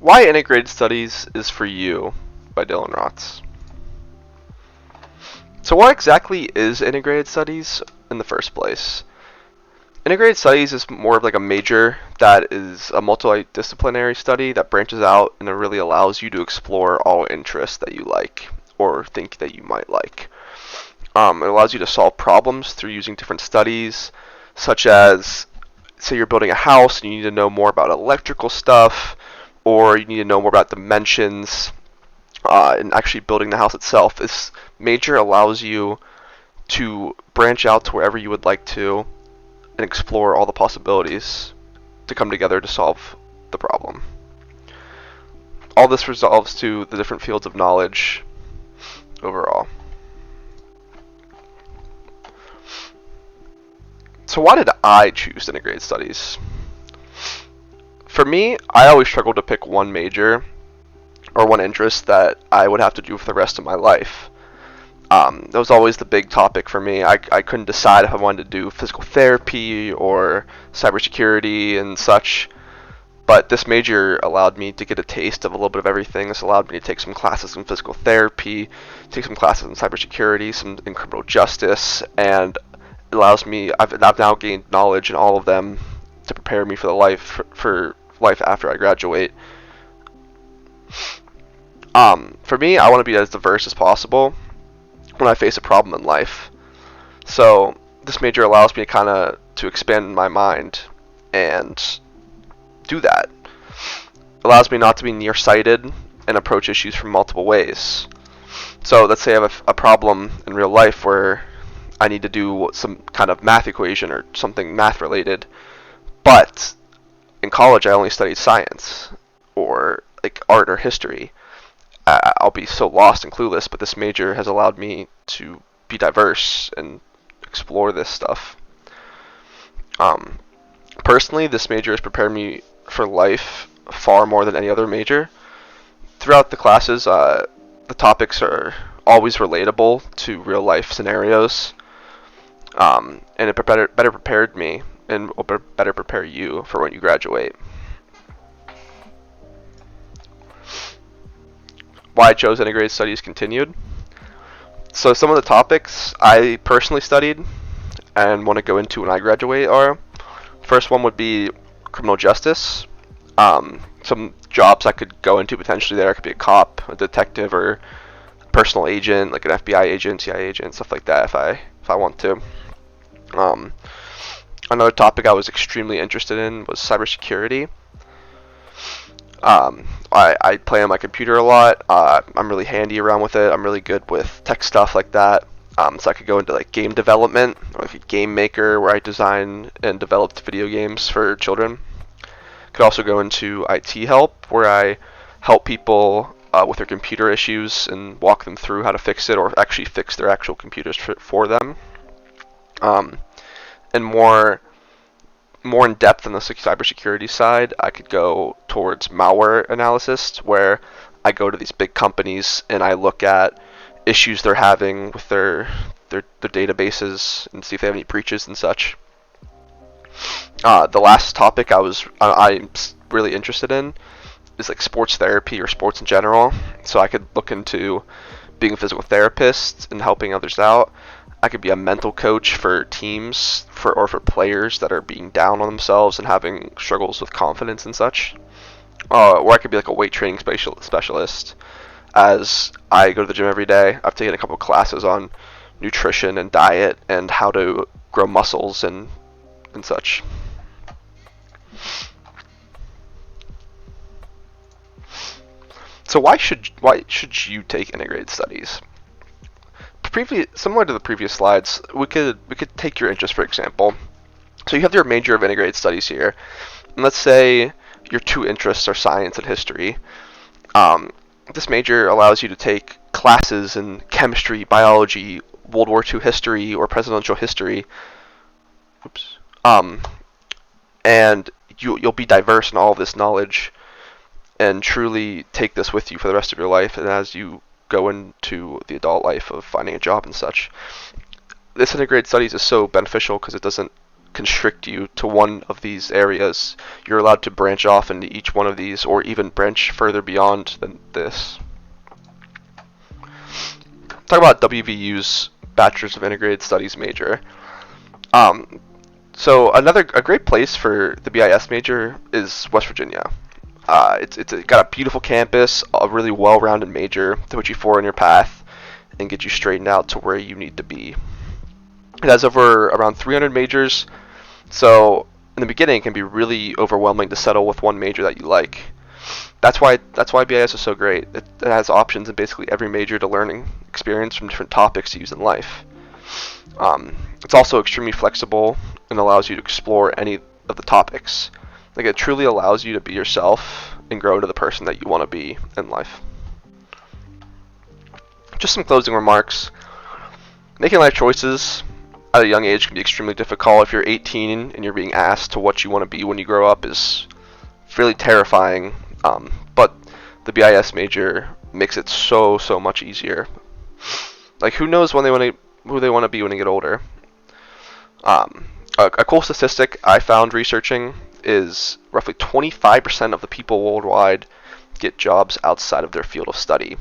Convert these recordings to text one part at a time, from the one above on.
Why Integrated Studies is for You by Dylan Rotz. So what exactly is Integrated Studies in the first place? Integrated Studies is more of like a major that is a multidisciplinary study that branches out and it really allows you to explore all interests that you like or think that you might like. It allows you to solve problems through using different studies, such as, say you're building a house and you need to know more about electrical stuff, or you need to know more about dimensions, and actually building the house itself. This major allows you to branch out to wherever you would like to and explore all the possibilities to come together to solve the problem. All this resolves to the different fields of knowledge overall. So why did I choose integrated studies? For me, I always struggled to pick one major or one interest that I would have to do for the rest of my life. That was always the big topic for me. I couldn't decide if I wanted to do physical therapy or cybersecurity and such. But this major allowed me to get a taste of a little bit of everything. This allowed me to take some classes in physical therapy, take some classes in cybersecurity, some in criminal justice, and it allows me. I've now gained knowledge in all of them to prepare me for life after I graduate. For me, I want to be as diverse as possible when I face a problem in life. So this major allows me to expand my mind and do that. It allows me not to be nearsighted and approach issues from multiple ways. So let's say I have a problem in real life where I need to do some kind of math equation or something math related, but in college I only studied science or like art or history. I'll be so lost and clueless, but this major has allowed me to be diverse and explore this stuff. Personally, this major has prepared me for life far more than any other major. Throughout the classes, the topics are always relatable to real life scenarios, and it better prepared me and will better prepare you for when you graduate. Why I chose integrated studies continued. So some of the topics I personally studied and want to go into when I graduate are, first one would be criminal justice. Some jobs I could go into potentially there. I could be a cop, a detective, or a personal agent, like an FBI agent, CIA agent, stuff like that if I want to. Another topic I was extremely interested in was cybersecurity. I play on my computer a lot. I'm really handy around with it. I'm really good with tech stuff like that. So I could go into like game development or like a game maker where I design and developed video games for children. Could also go into IT help where I help people with their computer issues and walk them through how to fix it or actually fix their actual computers for them. And more in depth on the cybersecurity side, I could go towards malware analysis, where I go to these big companies and I look at issues they're having with their databases and see if they have any breaches and such. The last topic I'm really interested in is like sports therapy or sports in general. So I could look into being a physical therapist and helping others out. I could be a mental coach for teams or for players that are being down on themselves and having struggles with confidence and such. Or I could be like a weight training specialist. As I go to the gym every day, I've taken a couple classes on nutrition and diet and how to grow muscles and such. So why should you take integrated studies? Similar to the previous slides, we could take your interest for example. So you have your major of integrated studies here, and let's say your two interests are science and history. This major allows you to take classes in chemistry, biology, World War II history, or presidential history. And you'll be diverse in all of this knowledge and truly take this with you for the rest of your life and as you go into the adult life of finding a job and such. This integrated studies is so beneficial because it doesn't constrict you to one of these areas. You're allowed to branch off into each one of these, or even branch further beyond than this. Talk about WVU's Bachelor's of Integrated Studies major. Um, so a great place for the BIS major is West Virginia. It's got a beautiful campus, a really well-rounded major to put you forward on your path and get you straightened out to where you need to be. It has over around 300 majors, so in the beginning it can be really overwhelming to settle with one major that you like. That's why BIS is so great. It has options in basically every major to learning experience from different topics to use in life. It's also extremely flexible and allows you to explore any of the topics. Like, it truly allows you to be yourself and grow into the person that you want to be in life. Just some closing remarks. Making life choices at a young age can be extremely difficult. If you're 18 and you're being asked to what you want to be when you grow up, is fairly terrifying. But the BIS major makes it so much easier. Like, who knows who they want to be when they get older. A cool statistic I found researching is roughly 25% of the people worldwide get jobs outside of their field of study.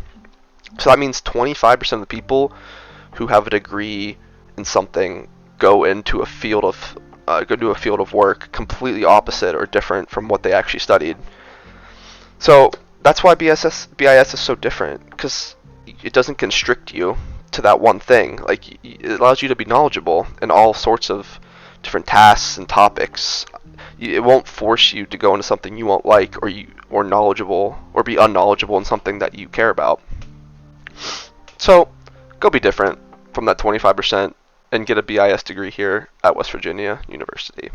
So that means 25% of the people who have a degree in something go into a field of work completely opposite or different from what they actually studied. So that's why BIS is so different, because it doesn't constrict you to that one thing. Like, it allows you to be knowledgeable in all sorts of different tasks and topics. It won't force you to go into something you won't like, or knowledgeable, or be unknowledgeable in something that you care about. So go be different from that 25% and get a BIS degree here at West Virginia University.